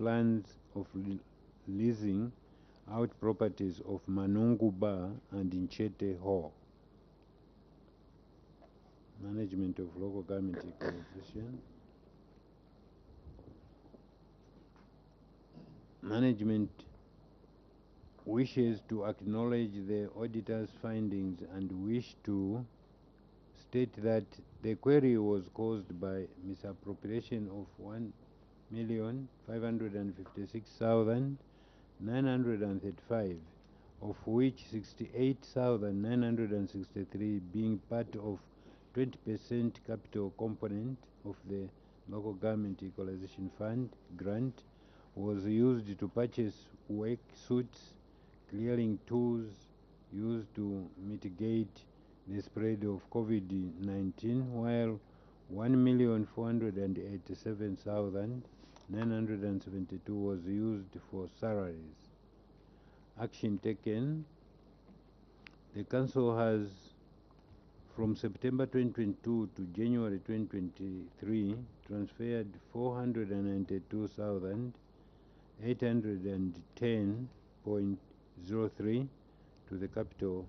plans of leasing out properties of Manungu Bar and Nchete Hall. Management of local government equalization. Management wishes to acknowledge the auditor's findings and wish to state that the query was caused by misappropriation of 1,556,935, of which 68,963 being part of 20% capital component of the Local Government Equalization Fund grant was used to purchase work suits, clearing tools used to mitigate the spread of COVID-19, while 1,487,972 was used for salaries. Action taken. The Council has, from September 2022 to January 2023, transferred 492,810.03 to the capital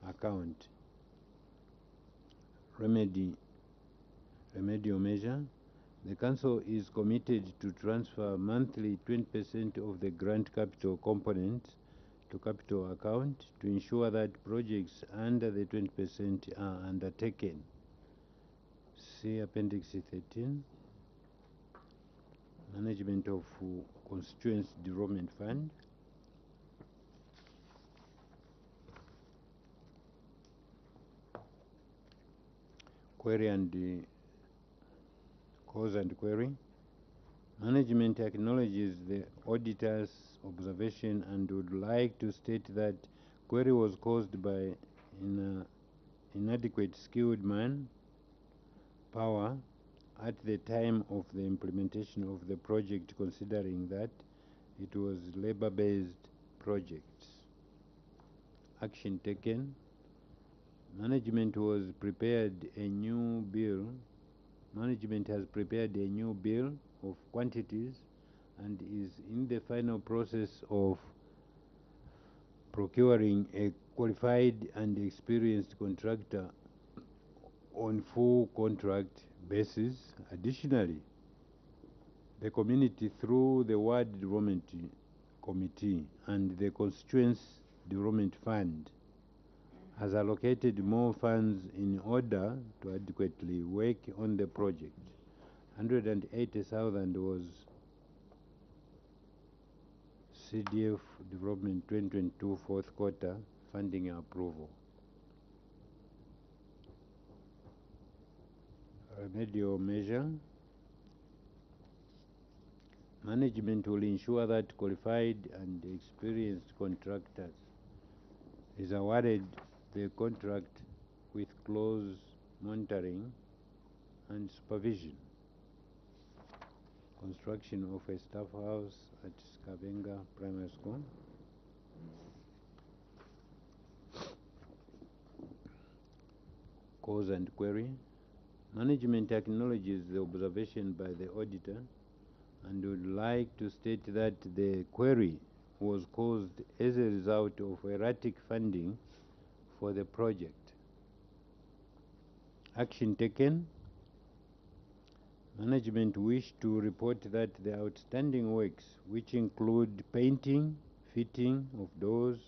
account. Remedial measure. The Council is committed to transfer monthly 20% of the grant capital component to capital account to ensure that projects under the 20% are undertaken. See Appendix 13. Management of Constituency Development Fund. Query and cause and query. Management acknowledges the auditor's observation and would like to state that query was caused by inadequate skilled manpower at the time of the implementation of the project, considering that it was labor-based projects. Action taken. Management has prepared a new bill of quantities and is in the final process of procuring a qualified and experienced contractor on full contract basis. Additionally, the community, through the Ward Development Committee and the Constituency Development Fund, has allocated more funds in order to adequately work on the project. 180,000 was CDF Development 2022 fourth quarter funding approval. Remedial measure. Management will ensure that qualified and experienced contractors is awarded the contract with close monitoring and supervision. Construction of a staff house at Skabenga Primary School. Cause and query. Management acknowledges the observation by the auditor and would like to state that the query was caused as a result of erratic funding for the project. Action taken. Management wish to report that the outstanding works, which include painting, fitting of doors,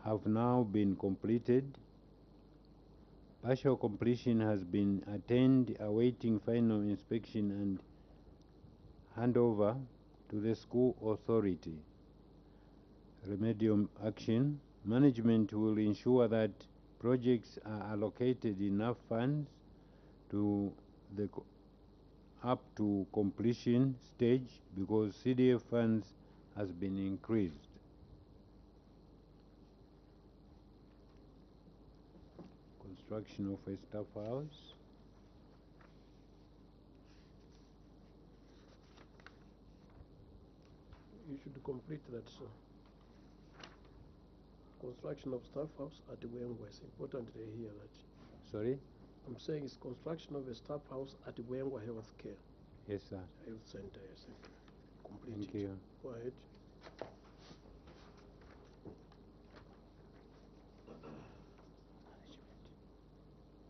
have now been completed. Partial completion has been attained, awaiting final inspection and handover to the school authority. Remedial action. Management will ensure that projects are allocated enough funds to the up to completion stage because CDF funds has been increased. Construction of a staff house. You should complete that, sir. Construction of staff house at Wengwa. It's important they hear that. Sorry? I'm saying it's construction of a staff house at Wengwa Healthcare. Yes, sir. Youth Center, yes, thank you. Complete Thank it. you. Go ahead.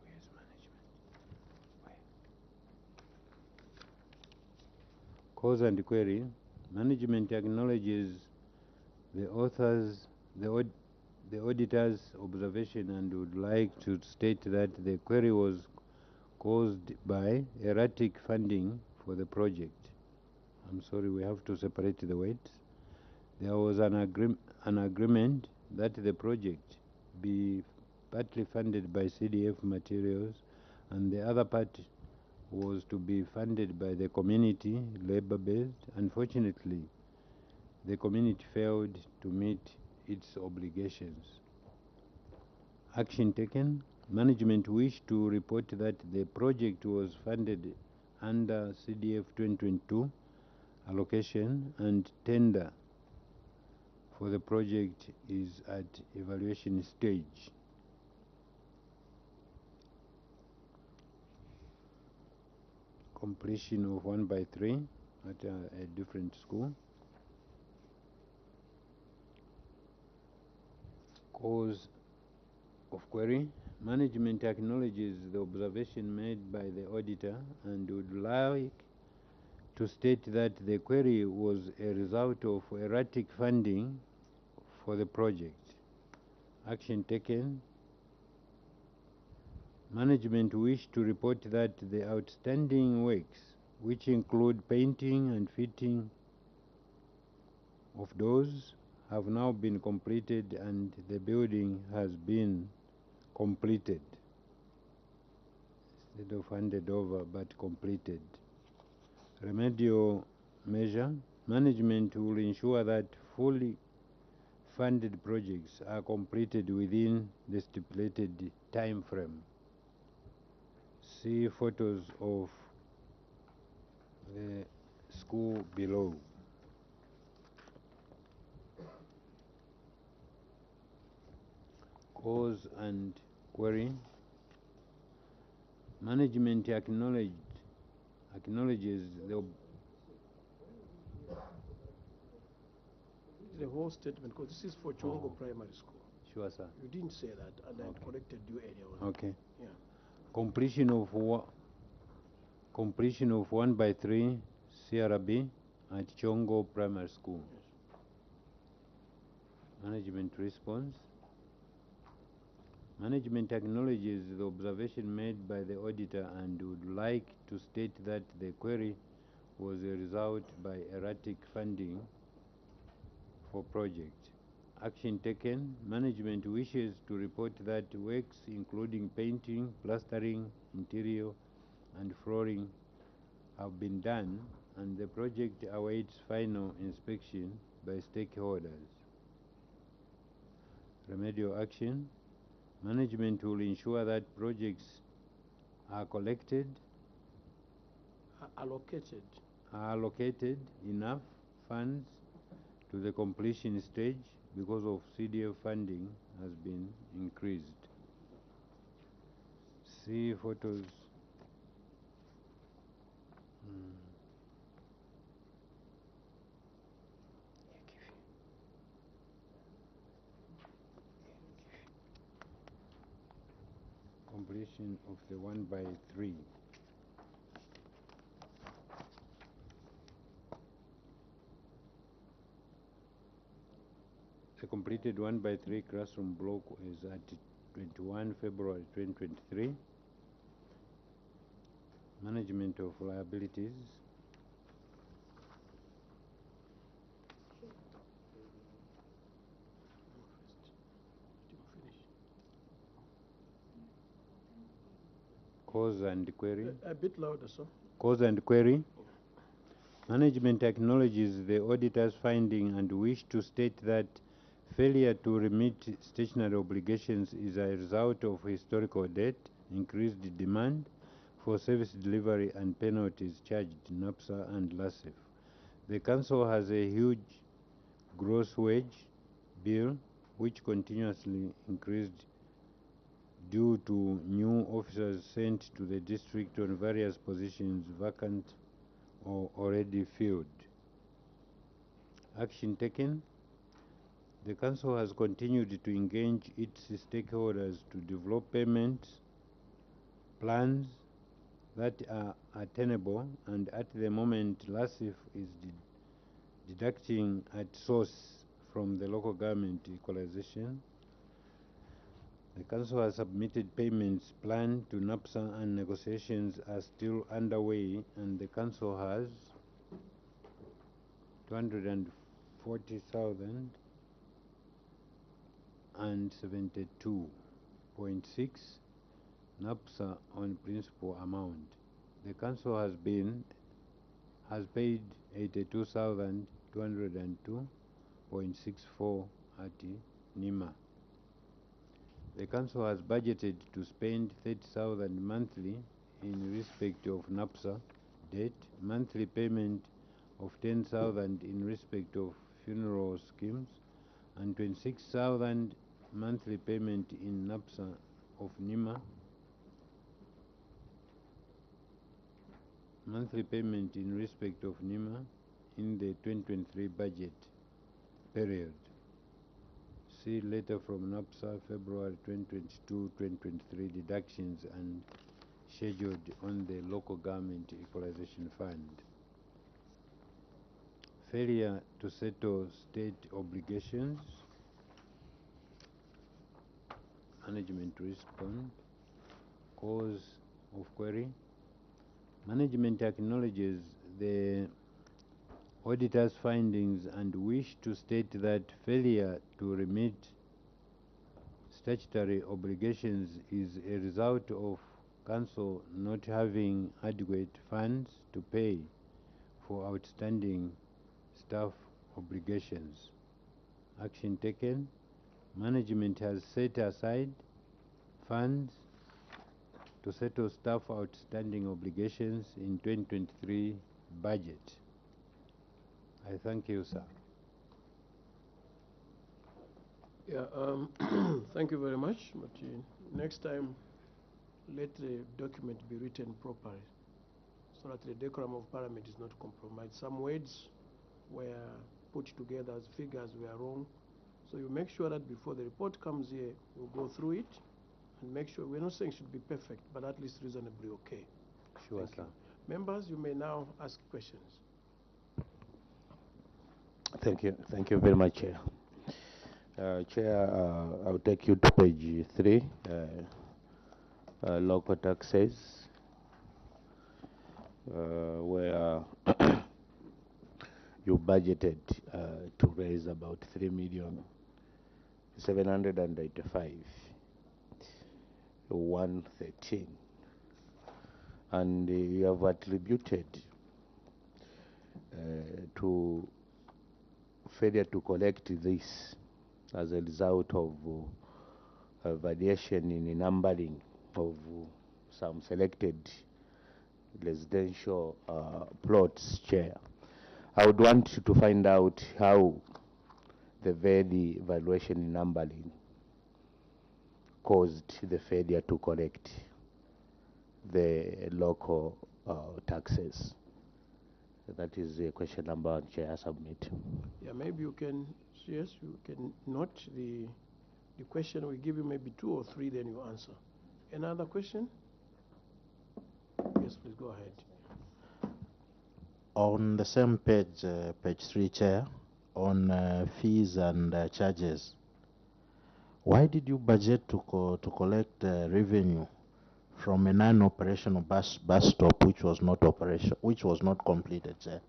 Where's management? Where? Cause and query. Management acknowledges the author's, the auditor's observation and would like to state that the query was caused by erratic funding for the project. I'm sorry, we have to separate the words. There was an agreement that the project be partly funded by CDF materials and the other part was to be funded by the community, labor-based. Unfortunately, the community failed to meet its obligations. Action taken. Management wished to report that the project was funded under CDF 2022 allocation and tender for the project is at evaluation stage. Completion of 1 by 3 at a different school. Cause of query. Management acknowledges the observation made by the auditor and would like to state that the query was a result of erratic funding for the project. Action taken. Management wished to report that the outstanding works, which include painting and fitting of doors, have now been completed and the building has been completed. Instead of handed over, but completed. Remedial measure. Management will ensure that fully funded projects are completed within the stipulated time frame. See photos of the school below. Cause and query. Management acknowledges The whole statement, because this is for Chongo Primary School. Sure, sir. You didn't say that, and I corrected you earlier on. Okay. Yeah. Completion of 1 by 3 CRB at Chongo Primary School. Yes. Management response. Management acknowledges the observation made by the auditor and would like to state that the query was a result by erratic funding for project. Action taken. Management wishes to report that works including painting, plastering, interior and flooring have been done and the project awaits final inspection by stakeholders. Remedial action. Management will ensure that projects are allocated enough funds to the completion stage because of CDF funding has been increased. See photos. Completion of the 1 by 3. The completed 1 by 3 classroom block is at 21 February 2023. Management of liabilities. Cause and query. A bit louder, sir. Cause and query. Management acknowledges the auditor's finding and wish to state that failure to remit stationary obligations is a result of historical debt, increased demand for service delivery and penalties charged NAPSA and LASIF. The Council has a huge gross wage bill which continuously increased due to new officers sent to the district on various positions vacant or already filled. Action taken. The Council has continued to engage its stakeholders to develop payment plans that are attainable, and at the moment LASIF is deducting at source from the local government equalization. The Council has submitted payments plan to NAPSA and negotiations are still underway, and the Council has 240,000 and 72.6 NAPSA on principal amount. The Council has paid 82,202.64 at NIMA. The Council has budgeted to spend 30,000 monthly in respect of NAPSA debt, monthly payment of 10,000 in respect of funeral schemes, and 26,000 monthly payment in NAPSA of NIMA, monthly payment in respect of NIMA in the 2023 budget period. See letter from NAPSA February 2022-2023 deductions and scheduled on the local government equalization fund. Failure to settle state obligations. Management respond. Cause of query. Management acknowledges the auditor's findings and wish to state that failure to remit statutory obligations is a result of Council not having adequate funds to pay for outstanding staff obligations. Action taken. Management has set aside funds to settle staff outstanding obligations in 2023 budget. I thank you, sir. Yeah, thank you very much. But next time, let the document be written properly so that the decorum of Parliament is not compromised. Some words were put together as figures were wrong. So you make sure that before the report comes here, we'll go through it and make sure, we're not saying it should be perfect, but at least reasonably okay. Sure, Thank sir. you. Members, you may now ask questions. Thank you very much, Chair. Chair, I'll take you to page 3, local taxes, where you budgeted to raise about 3,785,113, and you have attributed to failure to collect this as a result of a variation in numbering of some selected residential plots, Chair. I would want to find out how the very valuation in numbering caused the failure to collect the local taxes. That is question number 1, Chair. I submit. Yeah, maybe you can, yes, you can note the question. We give you maybe 2 or 3, then you answer. Another question? Yes, please go ahead. On the same page, page 3, Chair, on fees and charges, why did you budget to collect revenue from a non-operational bus stop which was not completed, Chair?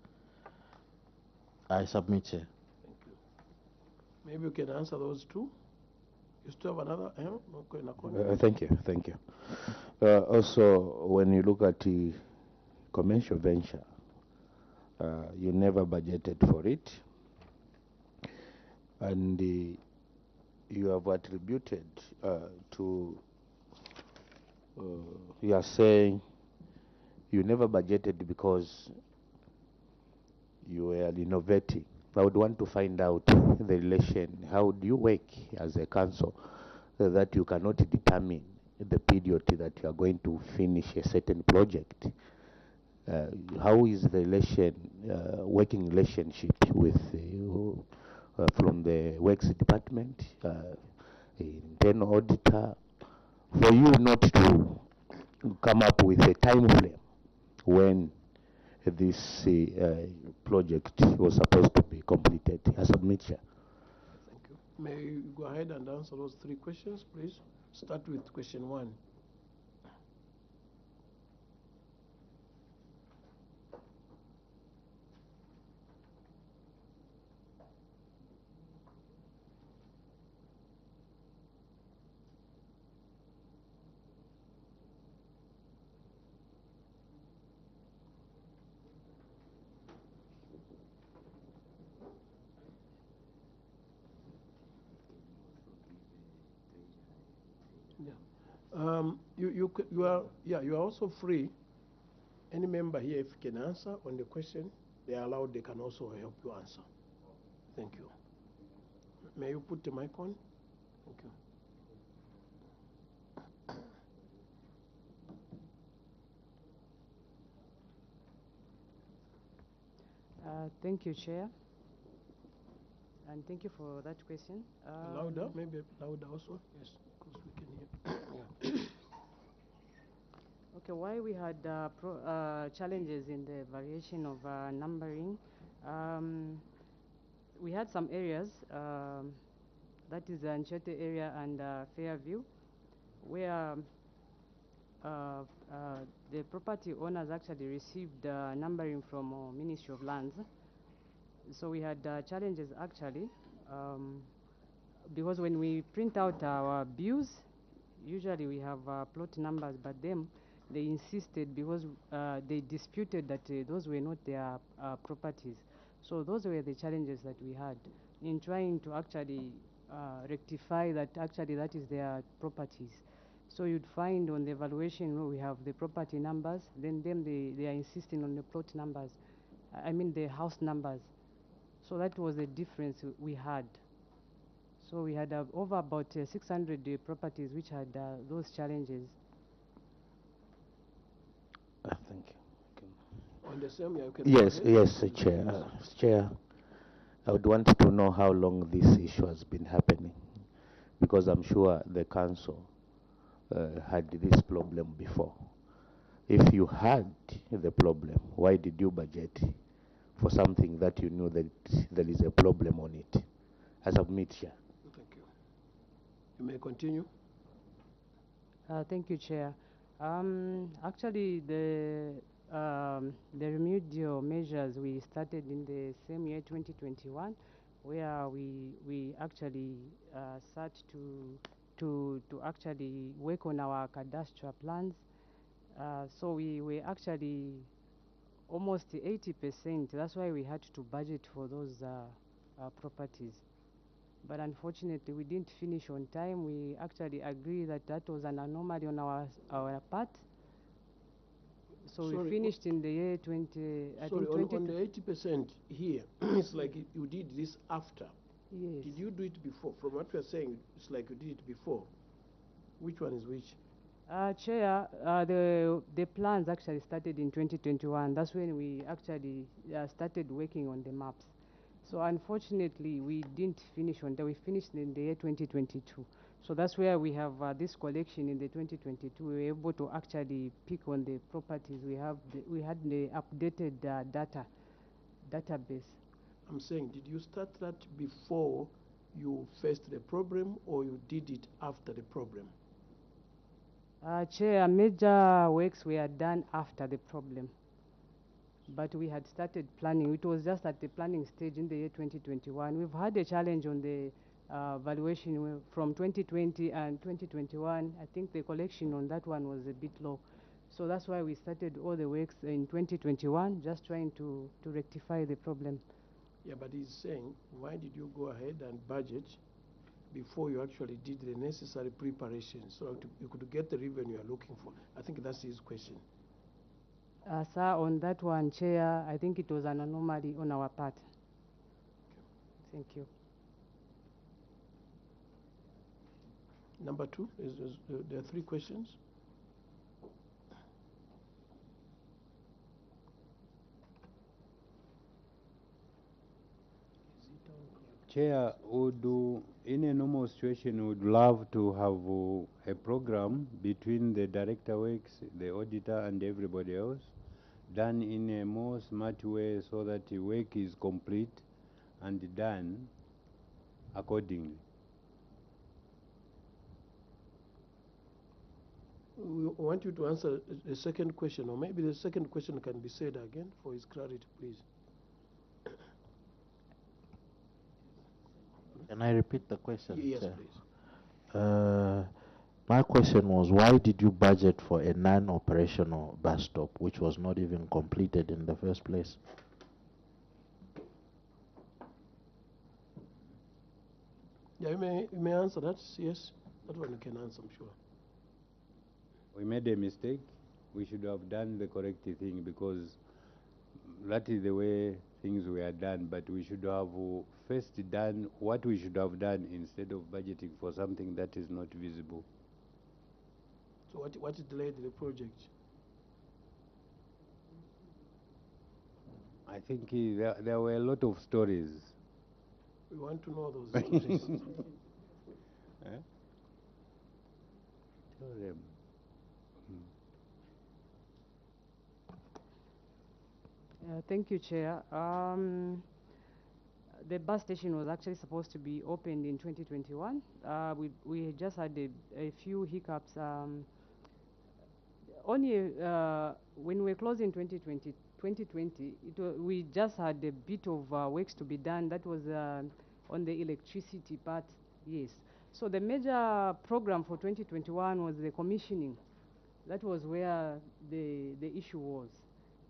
I submit, Chair. Thank you. Maybe you can answer those 2. You still have another? Okay, Thank you. Also, when you look at the commercial venture, you never budgeted for it, and you have attributed to, you are saying you never budgeted because you were innovating. I would want to find out the relation. How do you work as a council that you cannot determine the period that you are going to finish a certain project? how is the working relationship with from the works department, internal auditor, for you not to come up with a time frame when this project was supposed to be completed? I submit, Chair. Thank you. May you go ahead and answer those three questions, please? Start with question 1. You are also free. Any member here, if you can answer on the question, they are allowed. They can also help you answer. Thank you. May you put the mic on? Thank you. Thank you, Chair. And thank you for that question. Louder, maybe louder also. Yes, because we can hear. Yeah. Okay, why we had challenges in the variation of numbering, we had some areas, that is the Nchete area and Fairview, where the property owners actually received numbering from Ministry of Lands. So we had challenges actually, because when we print out our bills, usually we have plot numbers, but them, they insisted, because they disputed that those were not their properties. So those were the challenges that we had in trying to actually rectify that actually that is their properties. So you'd find on the evaluation where we have the property numbers, then they are insisting on the plot numbers, I mean the house numbers. So that was the difference we had. So we had over about 600 properties which had those challenges. Thank you. On the same, you can Yes, yes, Chair. Chair, I would want to know how long this issue has been happening, because I'm sure the council had this problem before. If you had the problem, why did you budget for something that you knew that there is a problem on it? I submit, Chair. Thank you. You may continue. Thank you, Chair. Actually, the remedial measures we started in the same year, 2021, where we actually start to actually work on our cadastral plans. So we were actually almost 80%. That's why we had to budget for those properties. But unfortunately, we didn't finish on time. We actually agree that that was an anomaly on our part. So we finished in the year 20. I think 20 on the 80% here, it's like you did this after. Yes. Did you do it before? From what you are saying, it's like you did it before. Which one is which? Chair, the plans actually started in 2021. That's when we actually started working on the maps. So unfortunately, we didn't finish on that. We finished in the year 2022. So that's where we have this collection in the 2022. We were able to actually pick on the properties. We had the updated database. I'm saying, did you start that before you faced the problem, or you did it after the problem? Chair, major works were done after the problem, but we had started planning. It was just at the planning stage in the year 2021. We've had a challenge on the valuation from 2020 and 2021. I think the collection on that one was a bit low. So that's why we started all the works in 2021, just trying to rectify the problem. Yeah, but he's saying, why did you go ahead and budget before you actually did the necessary preparation so that you could get the revenue you're looking for? I think that's his question. Sir, on that one, Chair, I think it was an anomaly on our part. Okay. Thank you. Number 2, there are 3 questions. Chair, in a normal situation, would love to have a program between the director works, the auditor, and everybody else, done in a more smart way so that the work is complete and done accordingly. We want you to answer the second question, or maybe the second question can be said again for his clarity, please. Can I repeat the question? Yes, Chair? please. My question was, why did you budget for a non-operational bus stop, which was not even completed in the first place? Yeah, you may answer that. Yes, that one you can answer, I'm sure. We made a mistake. We should have done the correct thing because that is the way things were done. But we should have first done what we should have done instead of budgeting for something that is not visible. So what delayed the project? I think there were a lot of stories. We want to know those stories. Eh? Tell them. Thank you, Chair. The bus station was actually supposed to be opened in 2021. We just had a few hiccups. Only when we were closing 2020, we just had a bit of works to be done. That was on the electricity part, yes. So the major program for 2021 was the commissioning. That was where the issue was.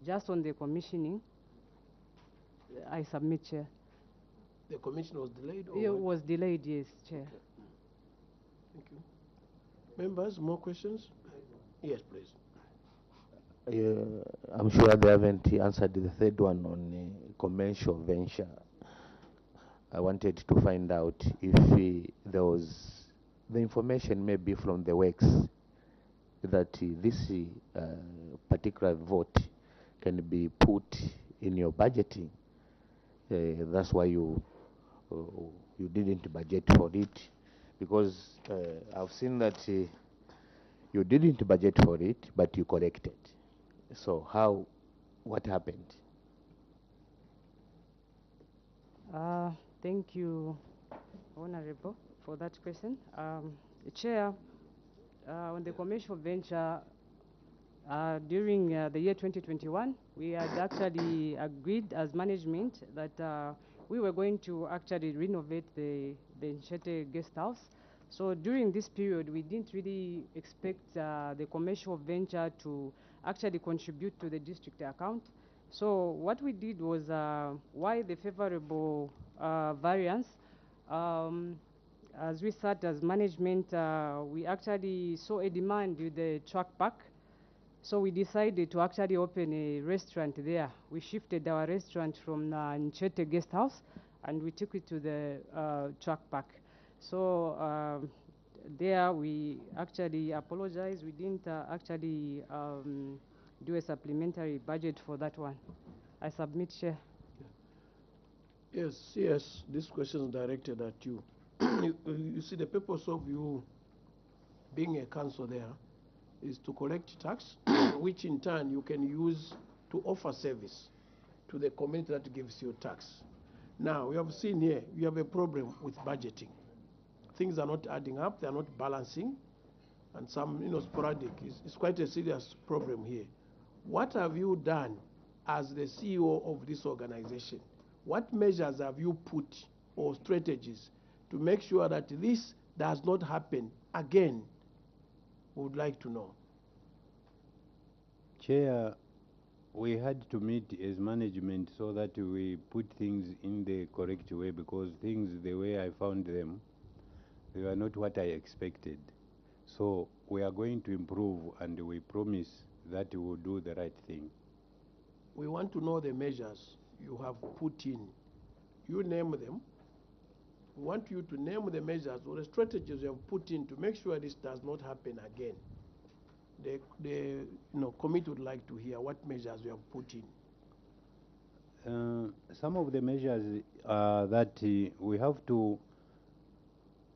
Just on the commissioning, I submit, Chair. The commission was delayed? Or It what? was delayed, yes, Chair. Okay. Thank you. Members, more questions? Yes, please. I'm sure they haven't answered the third one on commercial venture. I wanted to find out if there was the information maybe from the works that this particular vote can be put in your budgeting. That's why you didn't budget for it, because I've seen that you didn't budget for it, but you collected. So what happened? Thank you, Honorable, for that question. Chair, on the commercial venture, during the year 2021, we had actually agreed as management that we were going to actually renovate the Nchete guest house. So during this period, we didn't really expect the commercial venture to actually contribute to the district account. So what we did was, why the favorable variance, as we sat as management, we actually saw a demand with the truck park. So we decided to actually open a restaurant there. We shifted our restaurant from Nchete guest house and we took it to the truck park. So there we actually apologize. We didn't actually do a supplementary budget for that one. I submit, Chair. Yes, this question is directed at you. You see, the purpose of you being a council there is to collect tax, which in turn you can use to offer service to the community that gives you tax. Now, we have seen here, you have a problem with budgeting. Things are not adding up, they are not balancing, and some, sporadic. It's quite a serious problem here. What have you done as the CEO of this organization? What measures have you put or strategies to make sure that this does not happen again? We would like to know. Chair, we had to meet as management so that we put things in the correct way, because things, the way I found them, they were not what I expected. So we are going to improve, and we promise that we will do the right thing. We want to know the measures you have put in. You name them. We want you to name the measures or the strategies you have put in to make sure this does not happen again. The committee would like to hear what measures you have put in. Some of the measures are that we have to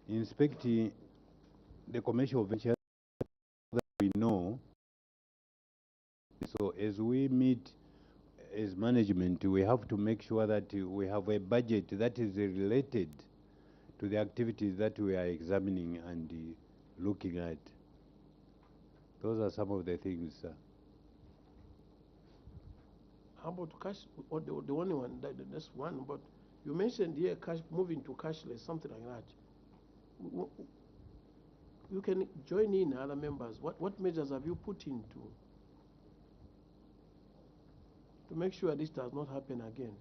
inspect the commercial ventures that we know. So as we meet as management, we have to make sure that we have a budget that is related to the activities that we are examining and looking at. Those are some of the things. How about cash, or the only one, that's one, but you mentioned here cash, moving to cashless, something like that. You can join in other members. What measures have you put into to make sure this does not happen again?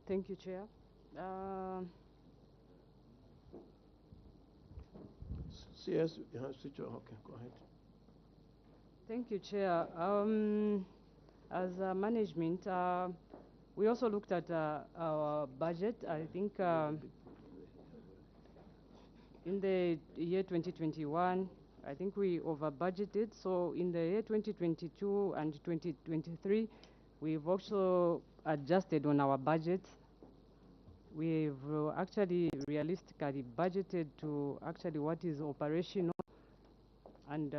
Thank you, Chair. CS, switch on. Okay, go ahead. Thank you, Chair. As management, we also looked at our budget. I think in the year 2021, I think we over budgeted. So in the year 2022 and 2023, we've also adjusted on our budget. We've actually realistically budgeted to actually what is operational, and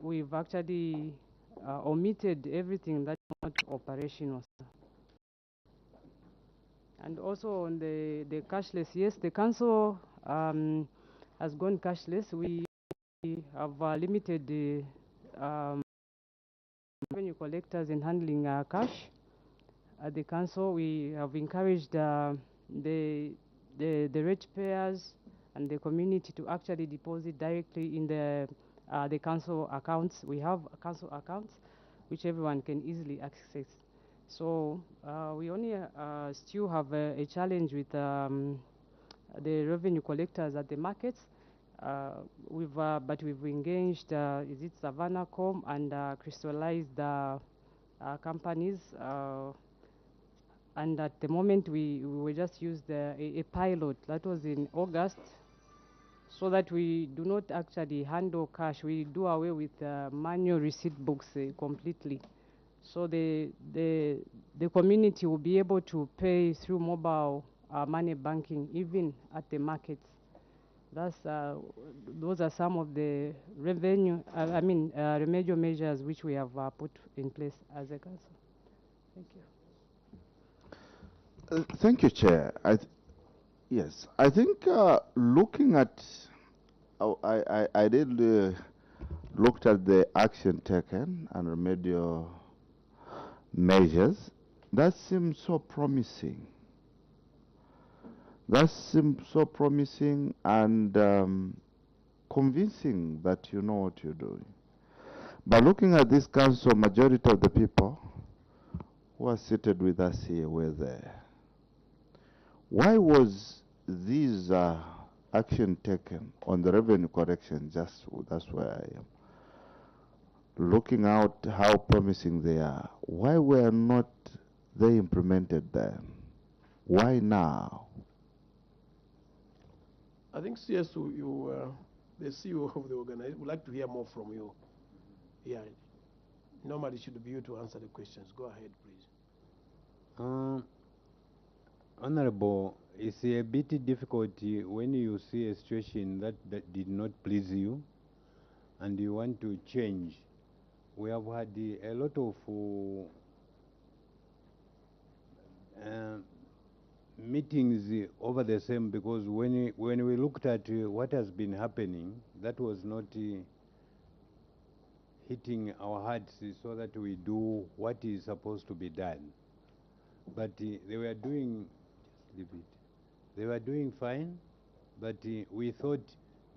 we've actually omitted everything that's not operational. And also on the cashless, yes, the council has gone cashless. We have limited the revenue collectors in handling cash. At the council, we have encouraged the ratepayers and the community to actually deposit directly in the council accounts. We have council accounts which everyone can easily access. So we only still have a challenge with the revenue collectors at the markets. But we've engaged, is it Savannahcom, and crystallized companies. And at the moment, we will just use a pilot that was in August, so that we do not actually handle cash. We do away with manual receipt books completely. So the community will be able to pay through mobile money banking, even at the markets. Those are some of the remedial measures which we have put in place as a council. Thank you. Thank you, Chair. Yes, I think looking at, I did looked at the action taken and remedial measures. That seems so promising. That seems so promising and convincing that you know what you're doing. But looking at this council, majority of the people who are seated with us here were there. Why was this action taken on the revenue collection? That's where I am. Looking out how promising they are, why were not they implemented then? Why now? I think CS, the CEO of the organization, would like to hear more from you. Yeah, normally it should be you to answer the questions. Go ahead, please. Honorable, it's a bit difficult when you see a situation that did not please you and you want to change. We have had a lot of meetings over the same, because when we looked at what has been happening, that was not hitting our hearts so that we do what is supposed to be done. But they were doing, they were doing fine, but we thought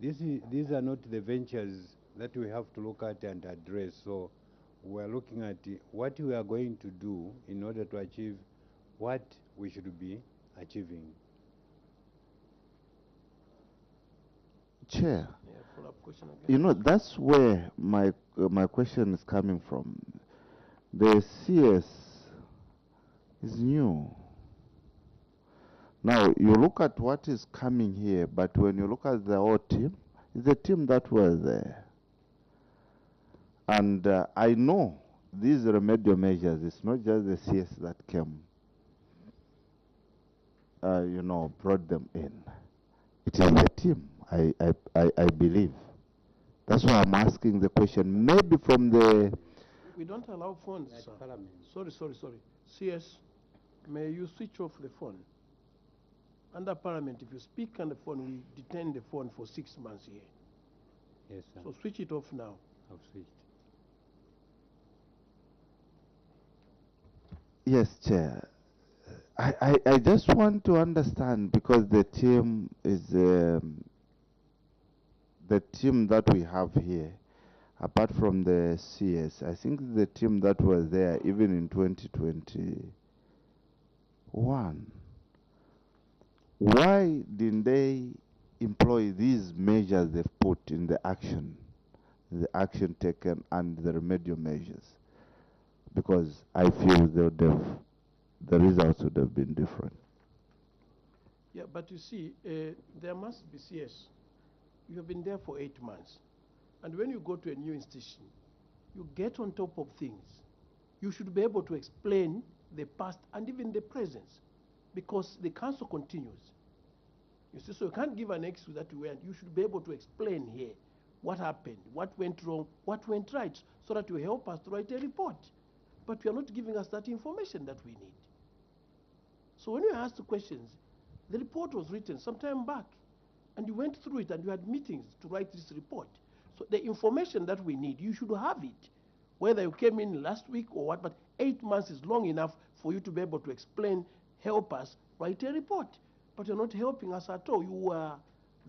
these are not the ventures that we have to look at and address. So we are looking at what we are going to do in order to achieve what we should be achieving. Chair, Yeah, follow-up question again. you know, that's where my question is coming from. The CS is new. Now, you look at what is coming here, but when you look at the whole team, it's the team that was there. And I know these remedial measures, it's not just the CS that came, brought them in. It is the team, I believe. That's why I'm asking the question. Maybe from the... We don't allow phones, sir. Sorry. CS, may you switch off the phone? Under Parliament, if you speak on the phone, we detain the phone for 6 months here. Yes, sir. So switch it off now. I've switched. Yes, Chair. I just want to understand, because the team is the team that we have here, apart from the CS, I think the team that was there even in 2021. Why didn't they employ these measures they've put in the action taken and the remedial measures? Because I feel the results would have been different. Yeah, but you see, there must be CS. You have been there for 8 months. And when you go to a new institution, you get on top of things. You should be able to explain the past and even the present, because the council continues. You see, so you can't give an excuse that you went. You should be able to explain here what happened, what went wrong, what went right, so that you help us to write a report. But you are not giving us that information that we need. So when you asked the questions, the report was written some time back, and you went through it and you had meetings to write this report. So the information that we need, you should have it, whether you came in last week or what, but 8 months is long enough for you to be able to explain, help us write a report. But you're not helping us at all. You are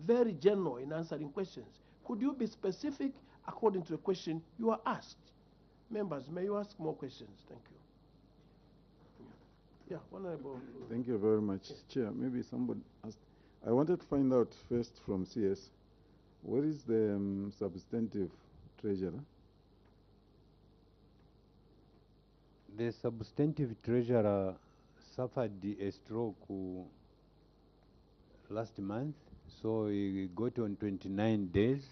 very general in answering questions. Could you be specific according to the question you are asked? Members, may you ask more questions? Thank you. Yeah, Honorable. Thank you very much, Chair. Maybe somebody asked. I wanted to find out first from CS, what is the substantive treasurer? The substantive treasurer suffered a stroke last month, so he got on 29 days,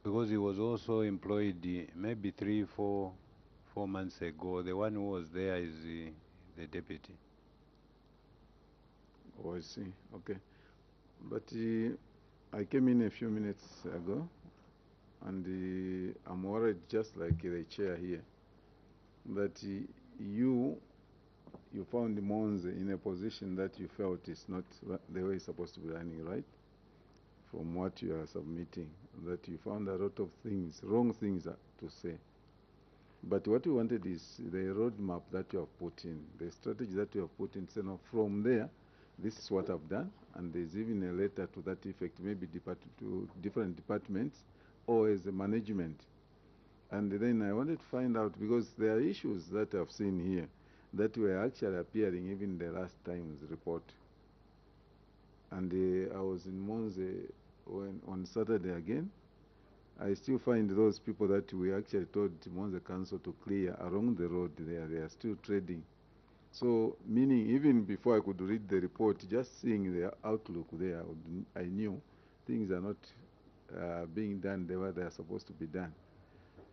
because he was also employed maybe 3-4 months ago. The one who was there is the deputy. Oh, I see. Okay. But I came in a few minutes ago, and I'm worried, just like the chair here, that you found Monze in a position that you felt is not the way it's supposed to be running, right? From what you are submitting, that you found a lot of things, wrong things to say. But what we wanted is the roadmap that you have put in, the strategy that you have put in. So now from there, this is what I've done, and there's even a letter to that effect, maybe to different departments or as a management. And then I wanted to find out, because there are issues that I've seen here that were actually appearing even the last time's report. And I was in Monze on Saturday again. I still find those people that we actually told Monze Council to clear along the road there, they are still trading. So, meaning even before I could read the report, just seeing the outlook there, I knew things are not being done the way they are supposed to be done.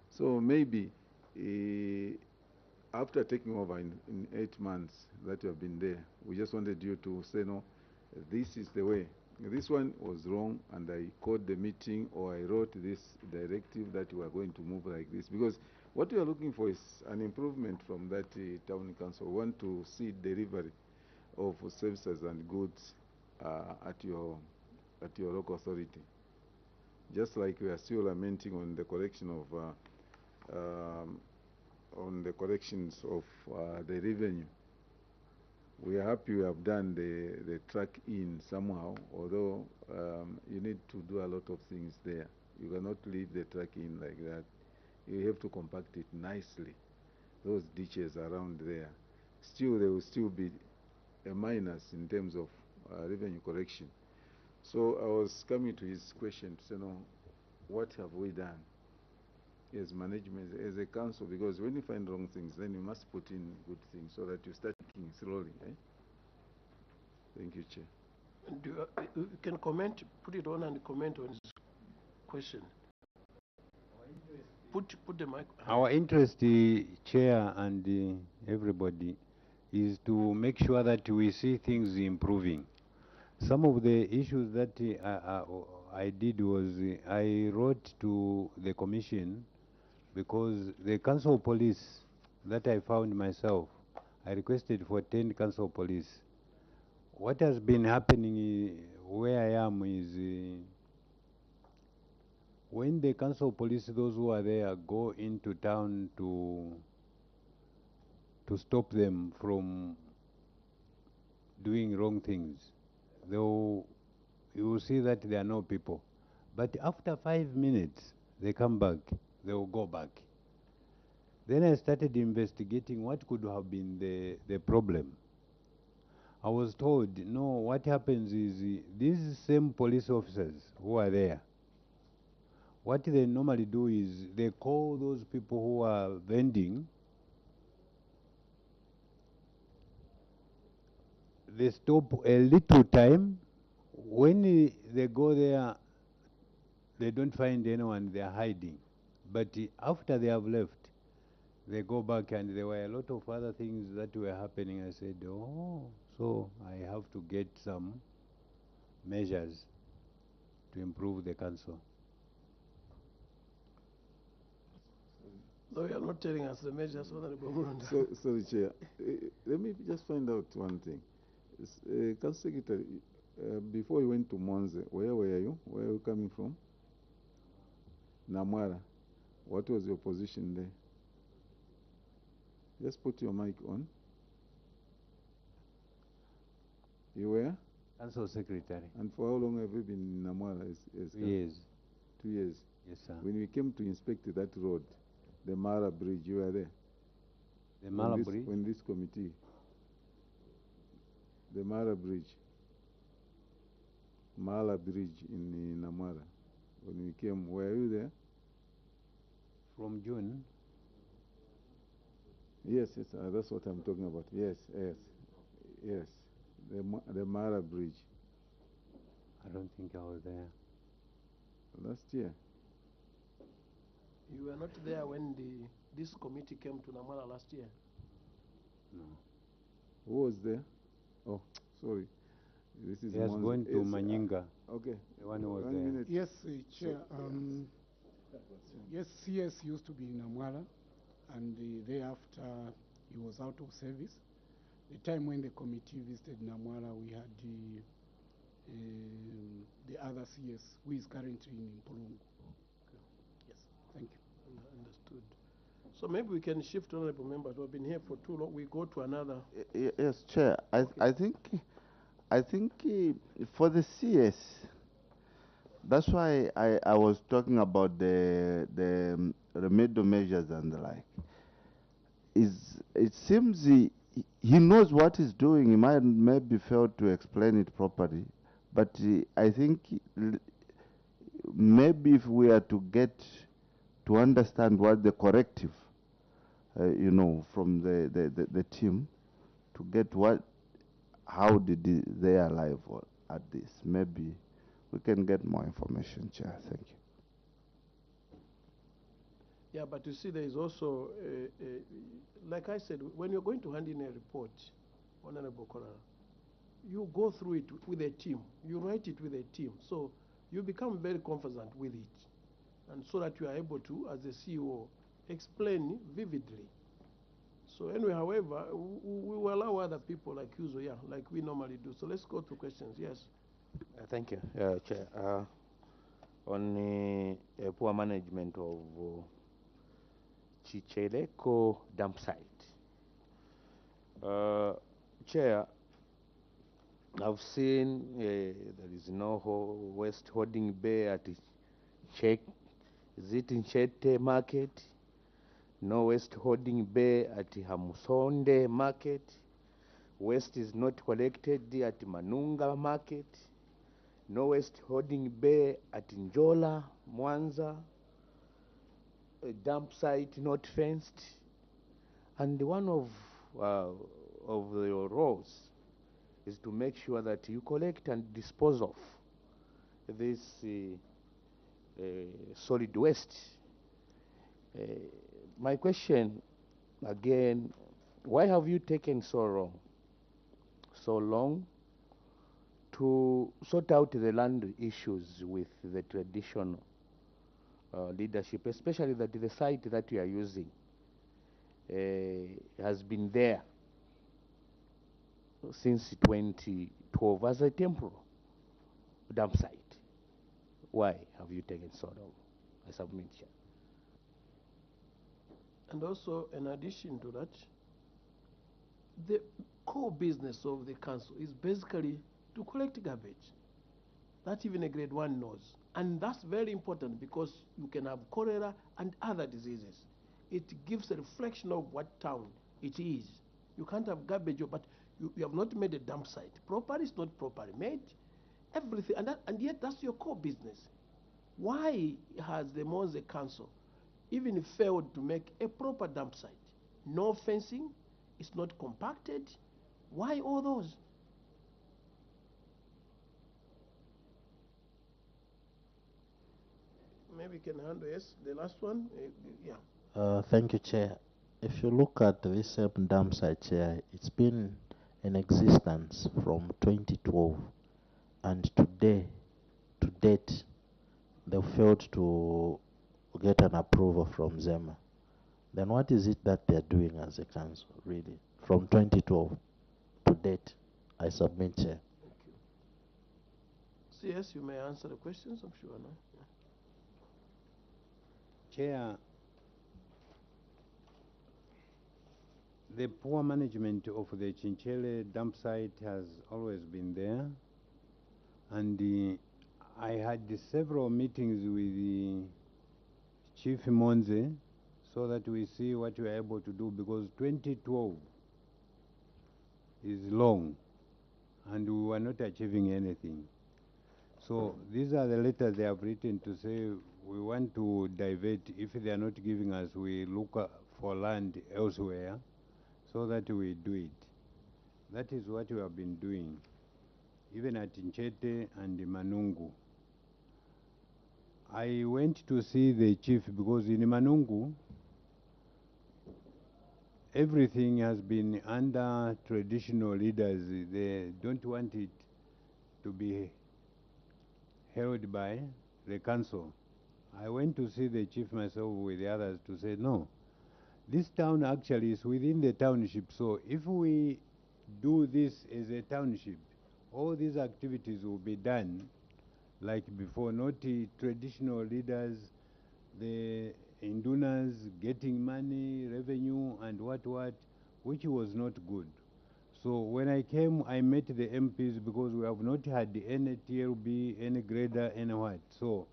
So maybe after taking over in 8 months that you have been there, we just wanted you to say, no, this is the way. This one was wrong, and I called the meeting, or I wrote this directive that we are going to move like this. Because what we are looking for is an improvement from that town council. We want to see delivery of services and goods at your local authority. Just like we are still lamenting on the collection of the revenue. We are happy we have done the track in somehow, although you need to do a lot of things there. You cannot leave the track in like that. You have to compact it nicely. Those ditches around there, still there will still be a minus in terms of revenue collection. So I was coming to his question to say, no, what have we done as management, as a council? Because when you find wrong things, then you must put in good things so that you start thinking slowly. Thank you, Chair. Do you can comment, put it on and comment on his question. Put the mic. Our interest, Chair and everybody, is to make sure that we see things improving. Some of the issues that I did was I wrote to the commission because the council police that I found myself, I requested for 10 council police. What has been happening where I am is when the council police, those who are there, go into town to stop them from doing wrong things, you will see that there are no people. But after 5 minutes, they come back, they will go back. Then I started investigating what could have been the problem. I was told, no, what happens is these same police officers who are there, what they normally do is they call those people who are vending, they stop a little time. When they go there, they don't find anyone, they are hiding. But after they have left, they go back, and there were a lot of other things that were happening. I said, oh, so I have to get some measures to improve the council. No, you are not telling us the measures. Sorry, Chair. Let me just find out one thing. Council Secretary, before you went to Monze, where were you? Where are you coming from? Namwara. What was your position there? Just put your mic on. You were? Council Secretary. And for how long have you been in Namwara? 2 years. 2 years. Yes, sir. When we came to inspect that road, the Mara Bridge, you were there? The Mara Bridge? When this committee, the Mara Bridge in Namwara, when we came, were you there? From June? Yes, that's what I'm talking about. Yes. The Mara Bridge. I don't think I was there. Last year. You were not there when this committee came to Namara last year? No. Who was there? Oh, sorry. This is He has gone to Manyinga. Okay. The one who was 1 there. minute. Yes, Chair. Yes, CS used to be in Namwara, and thereafter he was out of service. The time when the committee visited Namwara, we had the other CS who is currently in Mpulungu. Okay. Yes, thank you. Understood. So maybe we can shift, honorable members. We've been here for too long. We go to another. Yes, Chair. I think for the CS, that's why I was talking about the remedial measures and the like. It seems he knows what he's doing. He might maybe fail to explain it properly, but I think maybe if we are to get to understand what the corrective, from the team, to get how did they arrive at this, maybe we can get more information, Chair. Thank you. Yeah, but you see, there is also, like I said, when you're going to hand in a report, Honorable Korara, you go through it with a team. You write it with a team. So you become very confident with it. And so that you are able to, as a CEO, explain vividly. So anyway, however, we will allow other people like you, Zoya, like we normally do. So let's go to questions. Yes. Thank you, Chair. On the poor management of Chicheleko dump site. Chair, I've seen there is no waste holding bay at Check. Is it in Chete Market? No waste holding bay at Hamusonde Market. Waste is not collected at Manunga Market. No waste holding bay at Njola, Mwanza. A dump site not fenced. And one of your roads is to make sure that you collect and dispose of this solid waste. My question again, why have you taken so long to sort out the land issues with the traditional leadership, especially that the site that you are using has been there since 2012 as a temporal dump site? Why have you taken so long? I submit, Chair. And also, in addition to that, the core business of the council is basically to collect garbage. That even a grade 1 knows. And that's very important because you can have cholera and other diseases. It gives a reflection of what town it is. You can't have garbage, but you have not made a dump site. Properly is not properly made. Everything, and yet that's your core business. Why has the Monze Council even failed to make a proper dump site? No fencing, it's not compacted. Why all those? Maybe you can handle, yes, the last one, yeah. Thank you, Chair. If you look at this dump site, Chair, it's been in existence from 2012, and today, to date, they failed to get an approval from Zema. Then what is it that they're doing as a council, really? From 2012 to date, I submit, Chair. Thank you. CS, you may answer the questions, I'm sure, no? Yeah. Chair, the poor management of the Chinchele dump site has always been there, and I had several meetings with the Chief Monze so that we see what we are able to do, because 2012 is long and we were not achieving anything. So these are the letters they have written to say we want to divert. If they are not giving us, we look for land elsewhere so that we do it. That is what we have been doing, even at Nchete and Manungu. I went to see the chief because in Manungu, everything has been under traditional leaders. They don't want it to be held by the council. I went to see the chief myself with the others to say, no, this town actually is within the township, so if we do this as a township, all these activities will be done like before, not the traditional leaders, the indunas getting money, revenue, and what, which was not good. So when I came, I met the MPs because we have not had any TLB, any grader, any what. So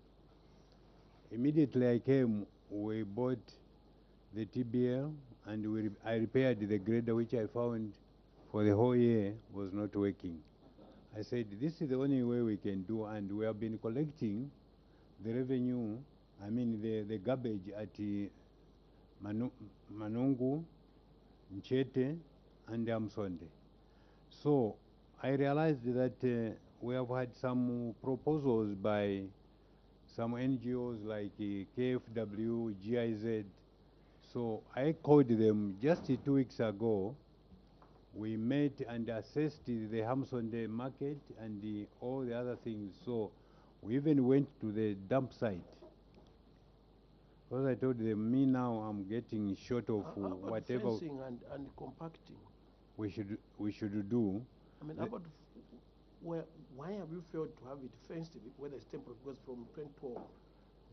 immediately I came, we bought the TBL, and I repaired the grader, which I found for the whole year was not working. I said, this is the only way we can do, and we have been collecting the revenue, I mean the garbage at Manungu, Nchete, and Amsonde. So I realized that we have had some proposals by some NGOs like KFW, GIZ. So I called them just 2 weeks ago. We met and assessed the Hamsonde market and all the other things. So we even went to the dump site. Because I told them, me now I'm getting short of whatever fencing and compacting. we should do. I mean, why have you failed to have it fenced, whether it's temporary, because from 2012,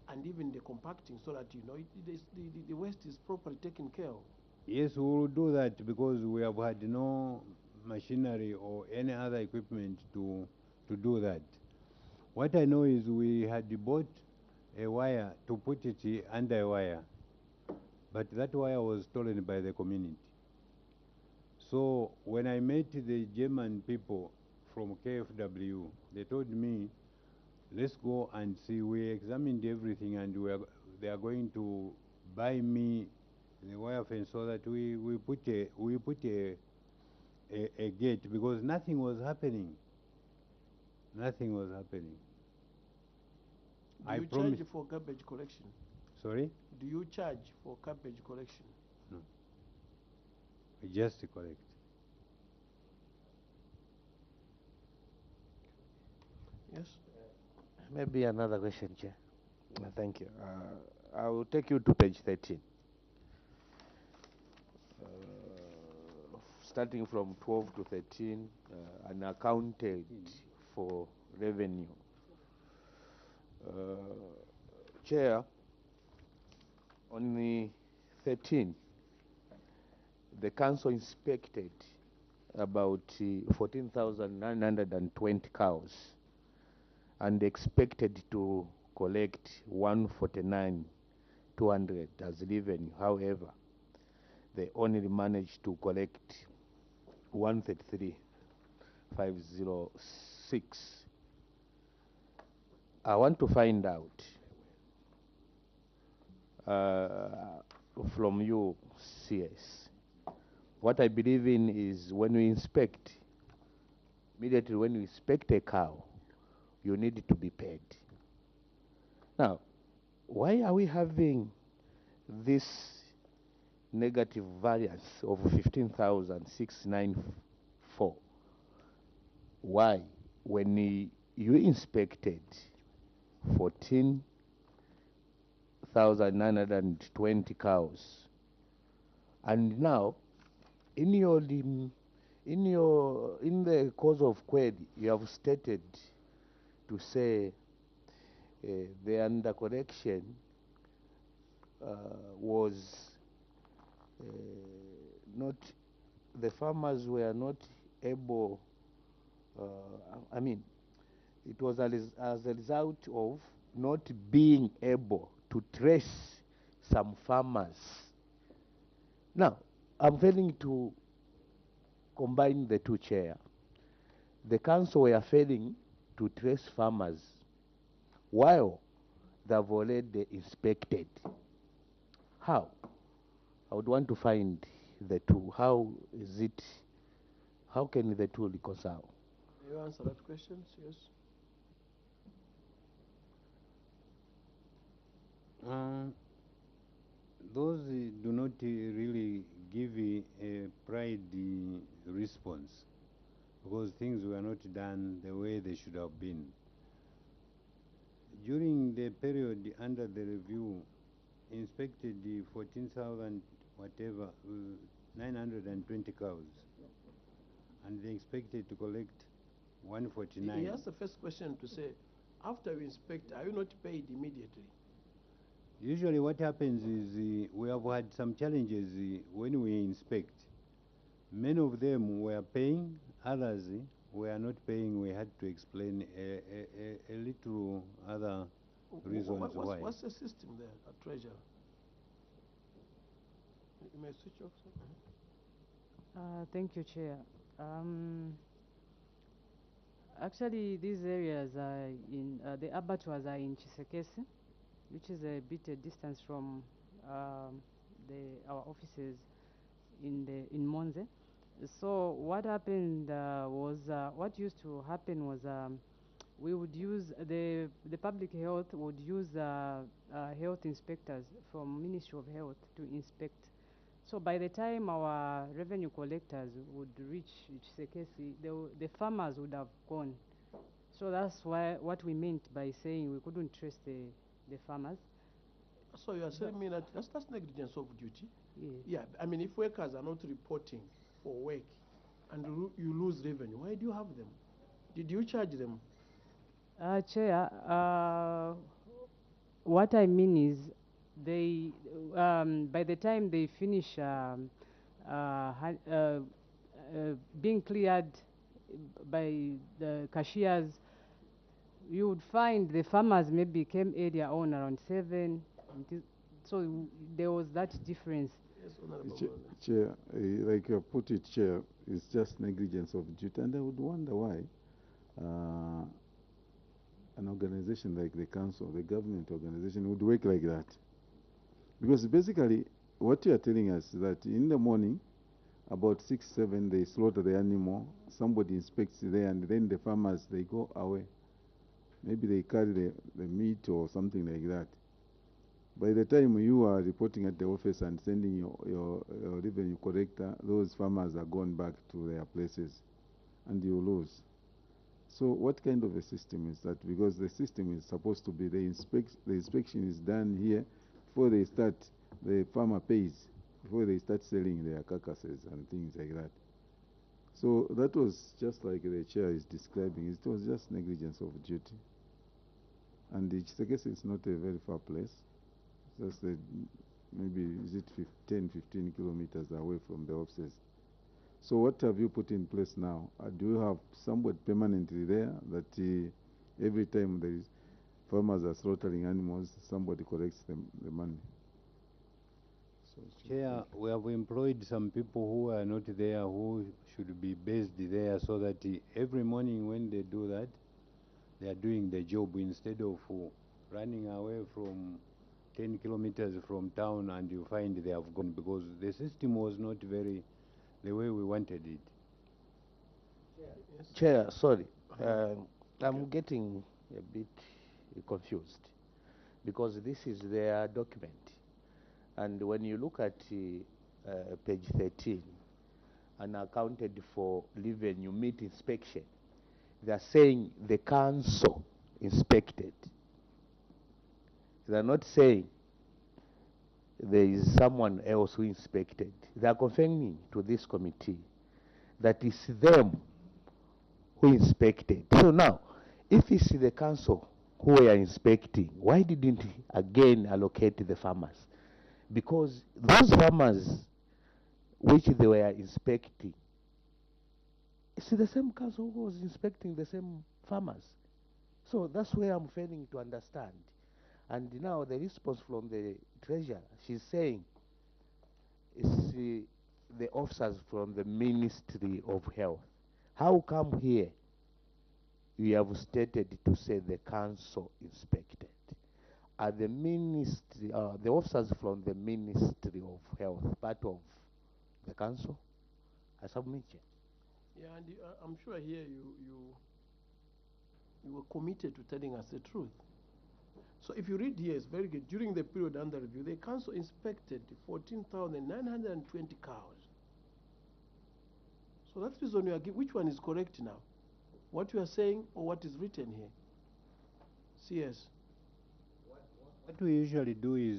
and even the compacting, so that the waste is properly taken care of? Yes, we will do that because we have had no machinery or any other equipment to do that. What I know is we had bought a wire to put it under a wire, but that wire was stolen by the community. So when I met the German people from KFW, they told me, let's go and see. We examined everything, and they are going to buy me the wire fence so that we put a a gate because nothing was happening. Nothing was happening. Do I you promise. charge for garbage collection? Sorry? Do you charge for garbage collection? No. We just collect. Yes. Maybe another question, Chair. Thank you. I will take you to page 13. Starting from 12 to 13, unaccounted for revenue. Chair, on the 13, the council inspected about 14,920 cows and expected to collect 149,200 as revenue. However, they only managed to collect 133,506. I want to find out from you, CS. What I believe in is when we inspect, immediately when we inspect a cow, you need to be paid. Now, why are we having this negative variance of 15,694? Why? When you inspected 14,920 cows, and now in the cause of query you have stated to say the under correction was not, the farmers were not able, I mean, it was as a result of not being able to trace some farmers. Now, I'm failing to combine the two, Chair. The council were failing to trace farmers while they've already inspected. How? I would want to find the two. How can the two reconcile? You answer that question, yes. Those do not really give a pride response because things were not done the way they should have been. During the period under the review, inspected the 14,000 whatever 920 cows, and they expected to collect 149. He asked the first question to say, after we inspect, are you not paid immediately? Usually what happens is we have had some challenges when we inspect. Many of them were paying, others were not paying. We had to explain a little other reasons why. What's the system there at Treasury? You may switch off. Thank you, Chair. Actually, these areas are in the abattoirs are in Chisekesi, which is a bit a distance from our offices in Monze. So what happened what used to happen was we would use the public health would use health inspectors from Ministry of Health to inspect. So by the time our revenue collectors would reach Chisekesi, the farmers would have gone. So that's what we meant by saying we couldn't trace the farmers. So you are telling me that that's negligence of duty? Yes. Yeah, I mean, if workers are not reporting for work and you lose revenue, why do you have them? Did you charge them? Chair, what I mean is they, by the time they finish being cleared by the cashiers, you would find the farmers maybe came earlier on around 7. So there was that difference. Yes, Honorable. Chair, like you put it, Chair, it's just negligence of duty, and I would wonder why an organization like the council, the government organization, would work like that. Because basically, what you are telling us is that in the morning, about 6, 7, they slaughter the animal. Somebody inspects there, and then the farmers, they go away. Maybe they carry the meat or something like that. By the time you are reporting at the office and sending your revenue collector, those farmers are gone back to their places, and you lose. So what kind of a system is that? Because the system is supposed to be the inspection is done here before they start. The farmer pays before they start selling their carcasses and things like that. So that was just like the chair is describing. It was just negligence of duty. And the case is not a very far place. Just maybe is it 10, 15 kilometers away from the offices. So what have you put in place now? Do you have somebody permanently there that every time there is farmers are slaughtering animals, somebody collects the money? So Chair, we have employed some people who are not there, who should be based there, so that every morning when they do that, they are doing the job instead of running away from 10 kilometers from town, and you find they have gone, because the system was not very the way we wanted it. Chair, sorry, I'm getting a bit confused because this is their document, and when you look at page 13, unaccounted for revenue meat inspection, they are saying the council inspected. They are not saying there is someone else who inspected. They are confirming to this committee that it's them who inspected. So now, if it's the council who were inspecting, why didn't again allocate the farmers? Because those farmers which they were inspecting, it's the same council who was inspecting the same farmers. So that's where I'm failing to understand. And now the response from the treasurer, she's saying it's the officers from the Ministry of Health. How come here you have stated to say the council inspected? Are the ministry, the officers from the Ministry of Health part of the council? I submit. Yeah, and I'm sure here you were committed to telling us the truth. So if you read here, it's very good. During the period under review, the council inspected 14,920 cows. So that's the reason you are giving. Which one is correct now? What you are saying or what is written here? CS. What we usually do is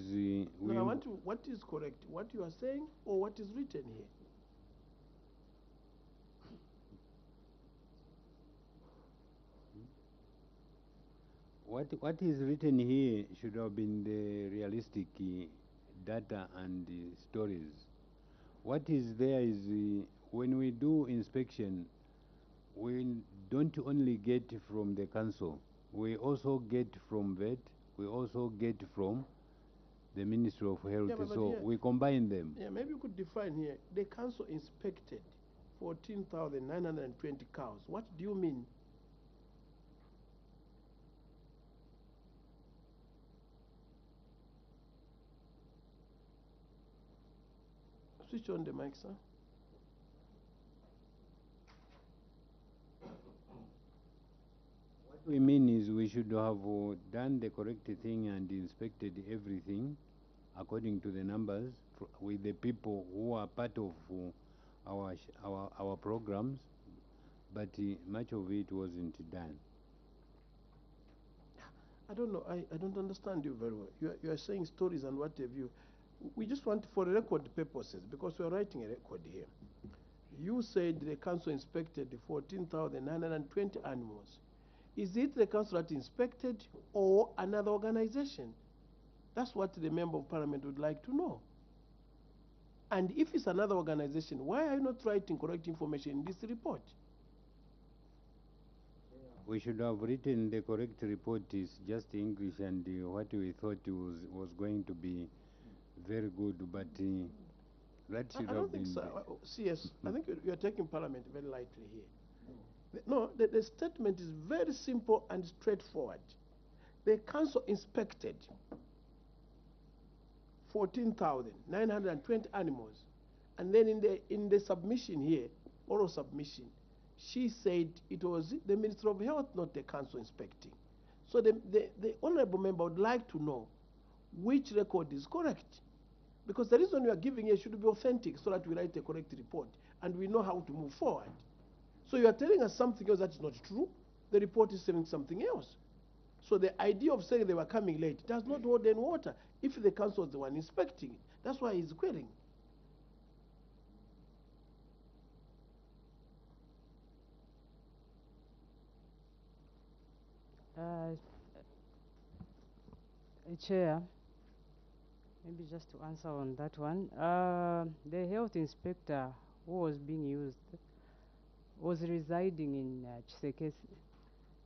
No, I want to. What is correct? What you are saying or what is written here? what is written here should have been the realistic data and stories. What is there is when we do inspection, we don't only get from the council, we also get from vet, we also get from the Ministry of Health, Yeah, but so here- we combine them. Yeah, maybe you could define here. The council inspected 14,920 cows. What do you mean? Switch on the mic, sir. What we mean is we should have done the correct thing and inspected everything according to the numbers with the people who are part of our programs, but much of it wasn't done. I don't know. I don't understand you very well. You are saying stories and what have you. We just want for record purposes because we are writing a record here. You said the council inspected 14,920 animals. Is it the council that inspected or another organization? That's what the member of parliament would like to know. And if it's another organization, why are you not writing correct information in this report? We should have written the correct report is just English, and what we thought was going to be very good, but that should I have don't think been. so. CS, I think you are taking parliament very lightly here. No, the statement is very simple and straightforward. The council inspected 14,920 animals And then in the submission here, oral submission, she said it was the Ministry of Health, not the council inspecting. So the honorable member would like to know which record is correct. Because the reason we are giving here should be authentic so that we write a correct report and we know how to move forward. So you are telling us something else that is not true. The report is saying something else. So the idea of saying they were coming late does not hold any water if the council is the one inspecting it. That's why he's querying. Chair, maybe just to answer on that one, the health inspector who was being used was residing in Chisekesi.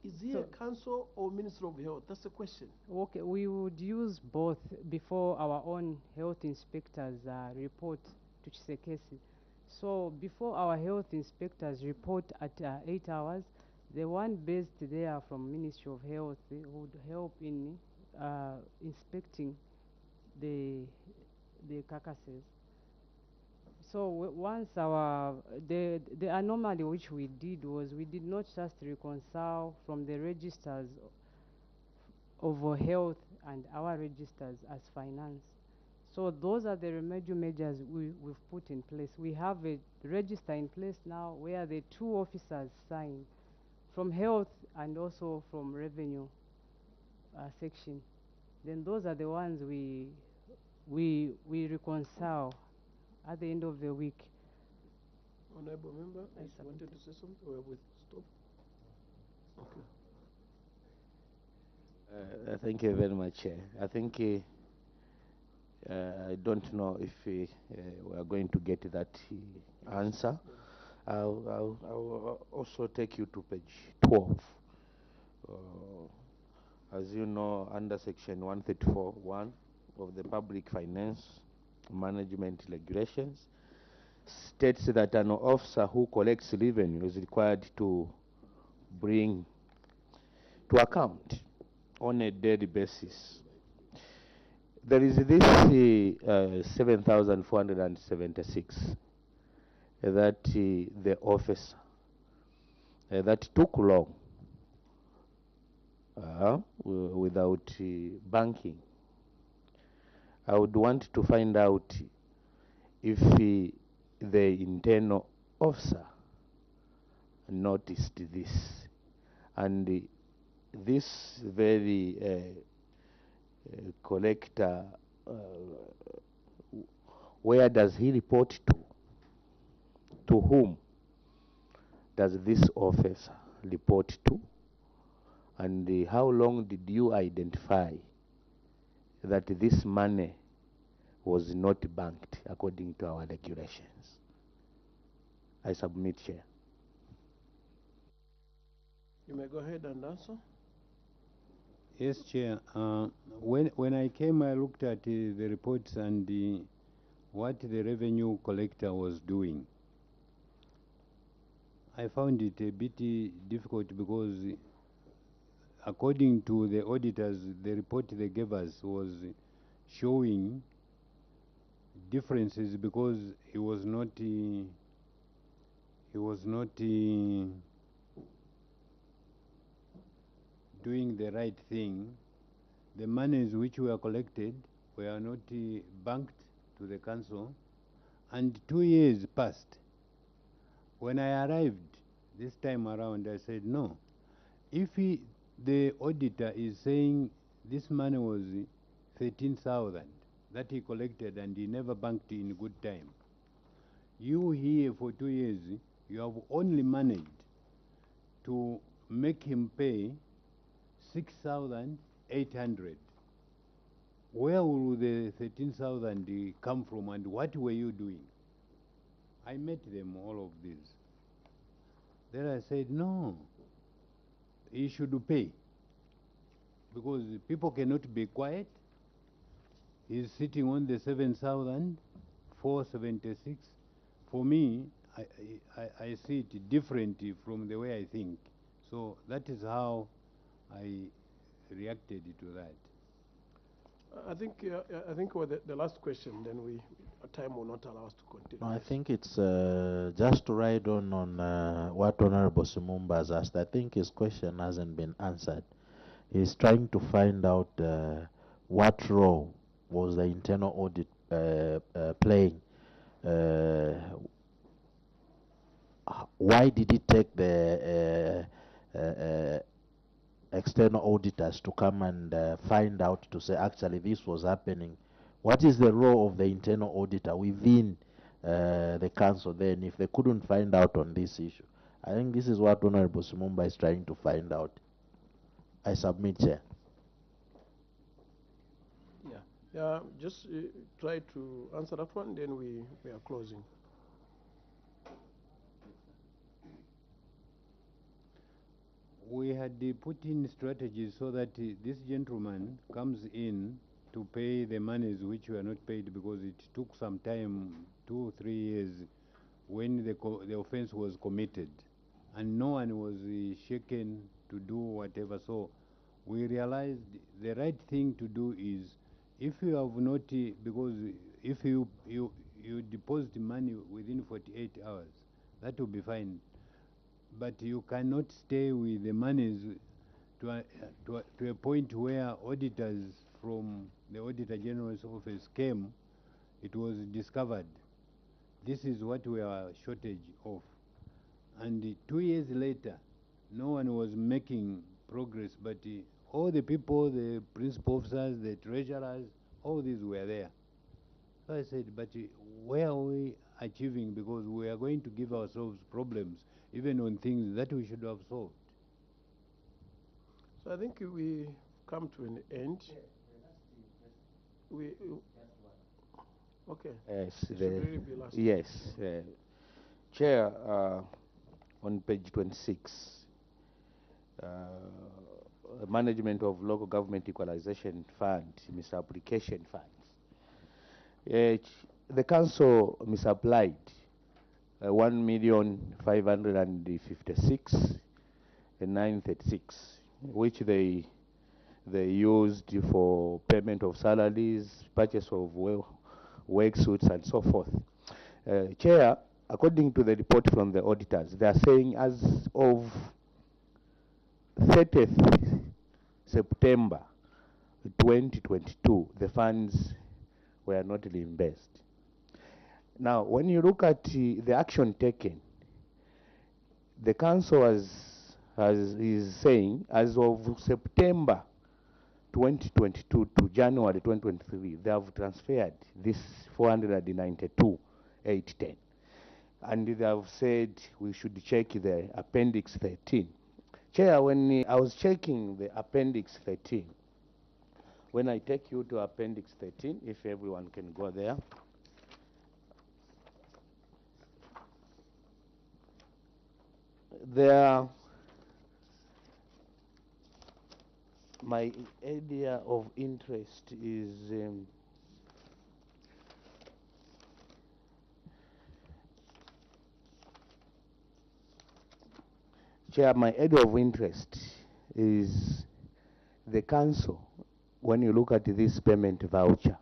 Is he a council or Minister of Health? That's the question. Okay, we would use both before our own health inspectors report to Chisekesi. So before our health inspectors report at 8 hours, the one based there from Ministry of Health would help in inspecting the carcasses. So once the anomaly which we did was we did not just reconcile from the registers of health and our registers as finance. So those are the remedial measures we've put in place. We have a register in place now where the two officers sign from health and also from revenue section. Then those are the ones we reconcile at the end of the week. Honorable member, I wanted to say something or we stop? Okay. Thank you very much. I think I don't know if we are going to get that answer. I'll also take you to page 12. As you know, under section 134(1) of the Public Finance Management Regulations, states that an officer who collects revenue is required to bring to account on a daily basis. There is this 7,476 that the officer that took long without banking. I would want to find out if the internal officer noticed this, and this very collector, where does he report to? To whom does this officer report to? And how long did you identify that this money was not banked according to our regulations? I submit, Chair. You may go ahead and answer. Yes, Chair. When I came, I looked at the reports and what the revenue collector was doing. I found it a bit difficult because according to the auditors, the report they gave us was showing differences because he was not doing the right thing. The monies which were collected were not banked to the council, and 2 years passed. When I arrived this time around, I said, no, if the auditor is saying this money was 13,000 that he collected and he never banked in good time, you here for 2 years, you have only managed to make him pay 6,800. Where will the 13,000 come from, and what were you doing? I met them, all of these. Then I said, no, he should pay, because people cannot be quiet. He's sitting on the 7,476. For me, I see it differently from the way I think. So that is how I reacted to that. I think with the last question, then time will not allow us to continue. No, I Yes. think it's just to ride on what Honorable Sumumba has asked. I think his question hasn't been answered. He's trying to find out what role was the internal audit playing. Why did it take the external auditors to come and find out to say actually this was happening? What is the role of the internal auditor within the council then if they couldn't find out on this issue? I think this is what Honorable Sumumba is trying to find out. I submit, Chair. Yeah, just try to answer that one, then we are closing. We had put in strategies so that this gentleman comes in to pay the monies which were not paid because it took some time, 2 or 3 years, when the offense was committed, and no one was shaken to do whatever. So we realized the right thing to do is, if you have not, because if you deposit money within 48 hours, that will be fine. But you cannot stay with the monies to a point where auditors from the Auditor General's office came, it was discovered. This is what we are shortage of. And 2 years later, no one was making progress, but all the people, the principal officers, the treasurers, all these were there. So I said, but where are we achieving? Because we are going to give ourselves problems, even on things that we should have solved. So I think we come to an end. Okay. Yes, It should really be last. yes. Chair, on page 26, management of local government equalization fund, misapplication funds. The council misapplied 1,556,936, which they used for payment of salaries, purchase of work suits, and so forth. Chair, according to the report from the auditors, they are saying as of 30th September 2022, the funds were not reimbursed. Now, when you look at the action taken, the council is saying as of September 2022 to January 2023, they have transferred this 492,810. And they have said we should check the Appendix 13. Chair, when I was checking the Appendix 13, when I take you to Appendix 13, if everyone can go there. There, my area of interest is Chair, my area of interest is the council. When you look at this payment voucher,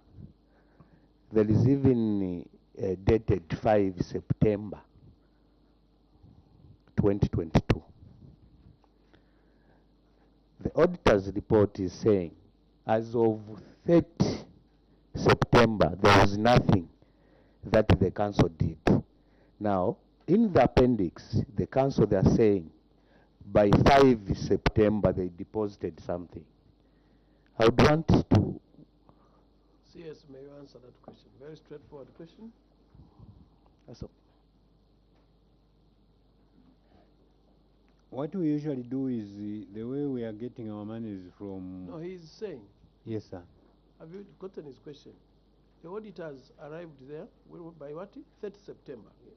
there is even dated 5 September 2022. The auditor's report is saying as of 30 September, there was nothing that the council did. Now, in the appendix, the council, they are saying by 5 September they deposited something. I would want to... CS, may you answer that question? Very straightforward question. That's all. What we usually do is the way we are getting our monies from... No, he's saying. Yes, sir. Have you gotten his question? The auditors arrived there by what? 30 September. Yes.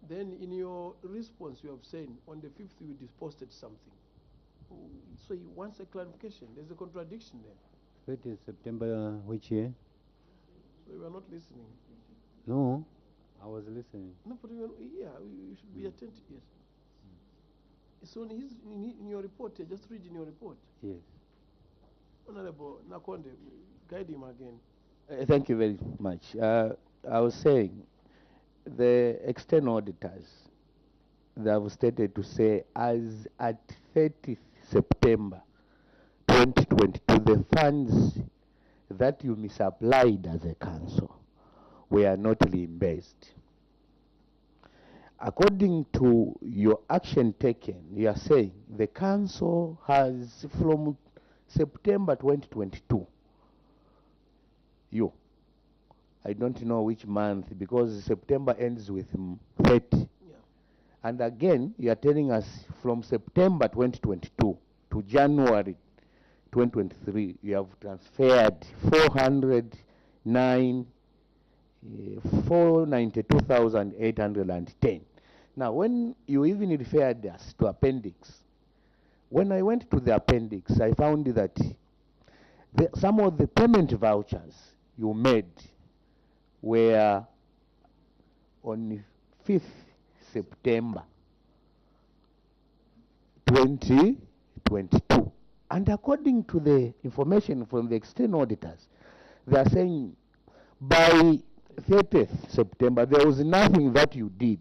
Then in your response, you have said on the 5th you deposited something. So he wants a clarification. There's a contradiction there. 30th September, which year? So you are not listening. No, I was listening. No, but you should be attentive. Yes. So in your report, just read in your report. Yes. Honorable Nakonde, guide him again. Thank you very much. I was saying the external auditors, they have stated to say as at 30th September 2022, the funds that you misapplied as a council were not reimbursed. According to your action taken, you are saying the council has from September 2022, I don't know which month because September ends with 30. Yeah. And again, you are telling us from September 2022 to January 2023, you have transferred 492,810. Now, when you even referred us to appendix, when I went to the appendix, I found that some of the payment vouchers you made were on 5th September 2022. And according to the information from the external auditors, they are saying by 30th September, there was nothing that you did.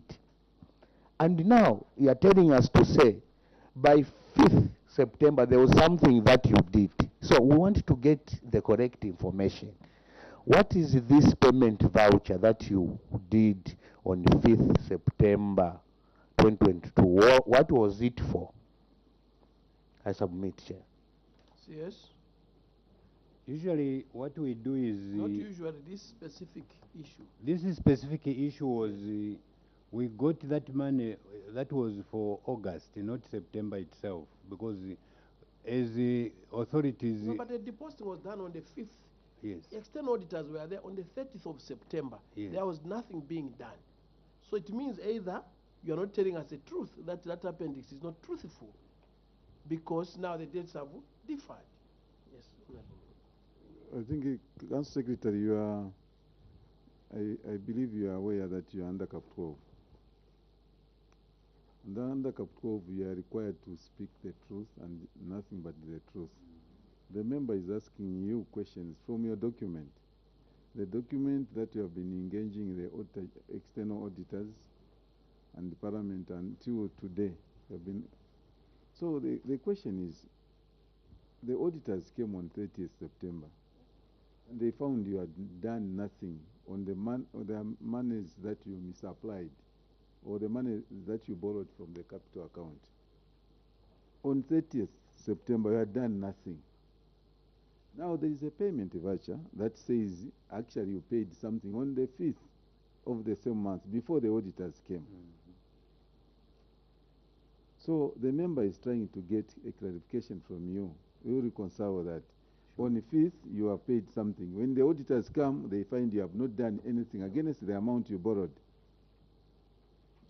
And now you are telling us to say by 5th September, there was something that you did. So we want to get the correct information. What is this payment voucher that you did on 5th September 2022? What was it for? I submit, Chair. Yes. Usually what we do is... Not usually, this specific issue. This specific issue was, we got that money, that was for August, not September itself, because as the authorities... No, but the depositing was done on the 5th. Yes. External auditors were there on the 30th of September. Yes. There was nothing being done. So it means either you are not telling us the truth, that appendix is not truthful, because now the dates have differed. Yes. I think, Council Secretary, you are, I believe you are aware that you are under Cap 12. And under Cap 12, you are required to speak the truth and nothing but the truth. The member is asking you questions from your document. The document that you have been engaging the external auditors and the Parliament until today have been. So the question is, the auditors came on 30th September. And they found you had done nothing on the monies that you misapplied or the money that you borrowed from the capital account. On 30th September, you had done nothing. Now there is a payment voucher that says actually you paid something on the 5th of the same month before the auditors came. So the member is trying to get a clarification from you. We will reconcile that. On the 5th, you have paid something. When the auditors come, they find you have not done anything against the amount you borrowed.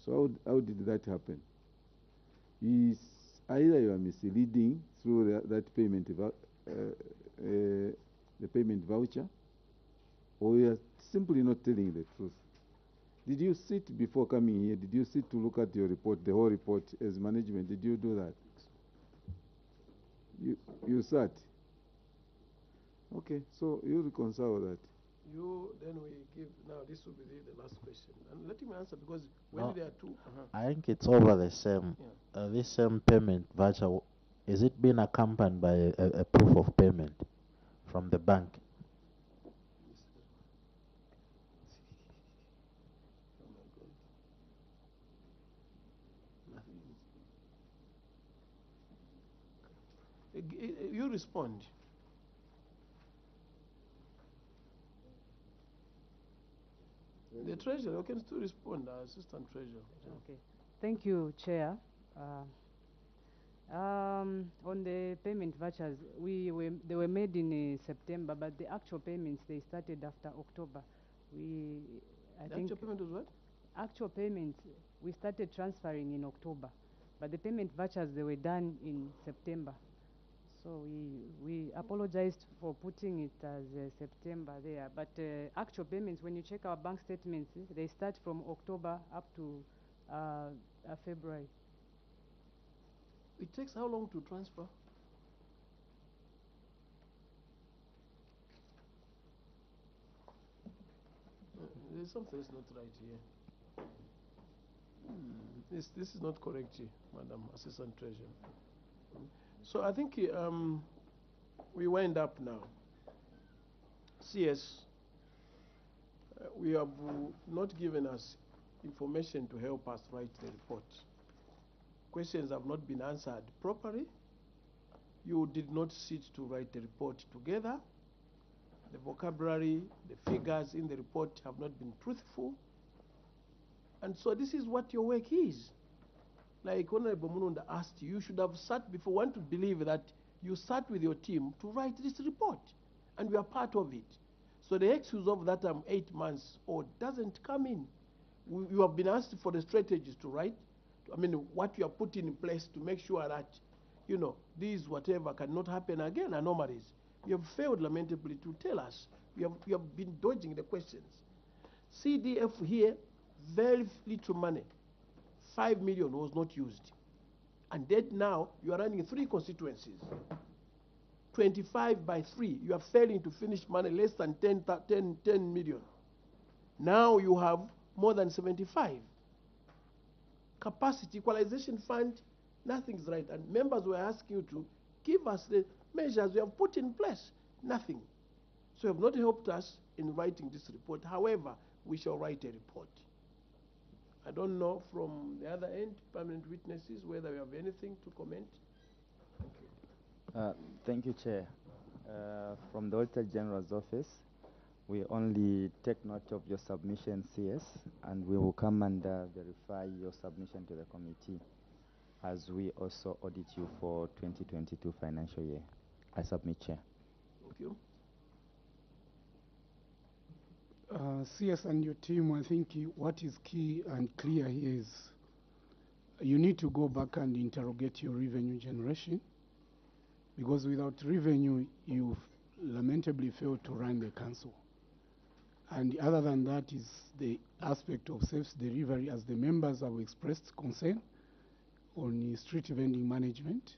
So how did that happen? Is either you are misleading through that payment, the payment voucher, or you are simply not telling the truth. Did you sit before coming here? Did you sit to look at your report, the whole report as management? Did you do that? You sat. Okay, so you reconcile that. Then we give, now this will be the last question. And let him answer, because when No, there are two. I think it's over the same. Yeah. This same payment voucher, is it being accompanied by a proof of payment from the bank? You respond. The treasurer, you can still respond, assistant treasurer. Okay. Thank you, Chair. On the payment vouchers, they were made in September, but the actual payments, they started after October. Actual payment was what? Actual payments, we started transferring in October, but the payment vouchers, they were done in September. So we apologized for putting it as September there, but actual payments, when you check our bank statements, they start from October up to February. It takes how long to transfer? there's something that's not right here. This is not correct here, Madam Assistant Treasurer. So I think we wind up now. CS, we have not given us information to help us write the report. Questions have not been answered properly. You did not sit to write the report together. The vocabulary, the figures in the report have not been truthful. And so this is what your work is. Like Honorable Mununda asked you should have sat before. Want to believe that you sat with your team to write this report, and we are part of it. So the excuse of that I'm 8 months old doesn't come in. You have been asked for the strategies to write. I mean, what you are putting in place to make sure that, you know, these whatever cannot happen again, anomalies. You have failed lamentably to tell us. You have been dodging the questions. CDF here, very little money. 5 million was not used. And that now you are running 3 constituencies. 25 by 3. You are failing to finish money less than 10 million. Now you have more than 75. Capacity equalization fund, nothing's right. And members were asking you to give us the measures we have put in place. Nothing. So you have not helped us in writing this report. However, we shall write a report. I don't know from the other end, permanent witnesses, whether you have anything to comment. Thank you. Thank you, Chair. From the Auditor General's office, we only take note of your submission, CS, and we will come and verify your submission to the committee as we also audit you for 2022 financial year. I submit, Chair. Thank you. CS and your team, I think what is key and clear here is you need to go back and interrogate your revenue generation, because without revenue, you lamentably fail to run the council. And other than that is the aspect of service delivery, as the members have expressed concern on street vending management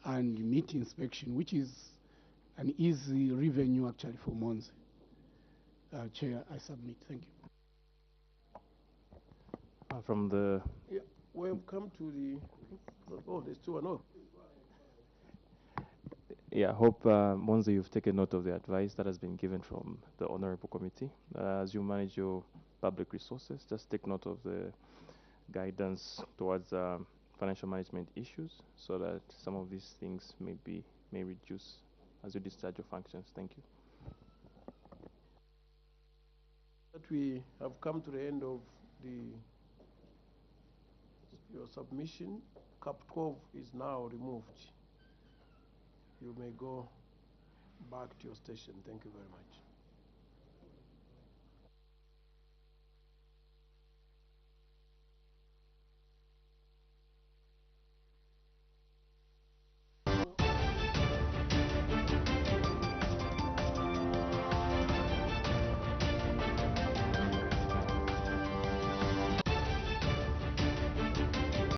and meat inspection, which is an easy revenue actually for Monze. Chair, I submit. Thank you. From the... Yeah, we have come to the... Oh, there's 2 and 0. Yeah, I hope, Monze, you've taken note of the advice that has been given from the Honorable Committee. As you manage your public resources, just take note of the guidance towards financial management issues so that some of these things may reduce as you discharge your functions. Thank you. That we have come to the end of your submission. Cap 12 is now removed. You may go back to your station. Thank you very much.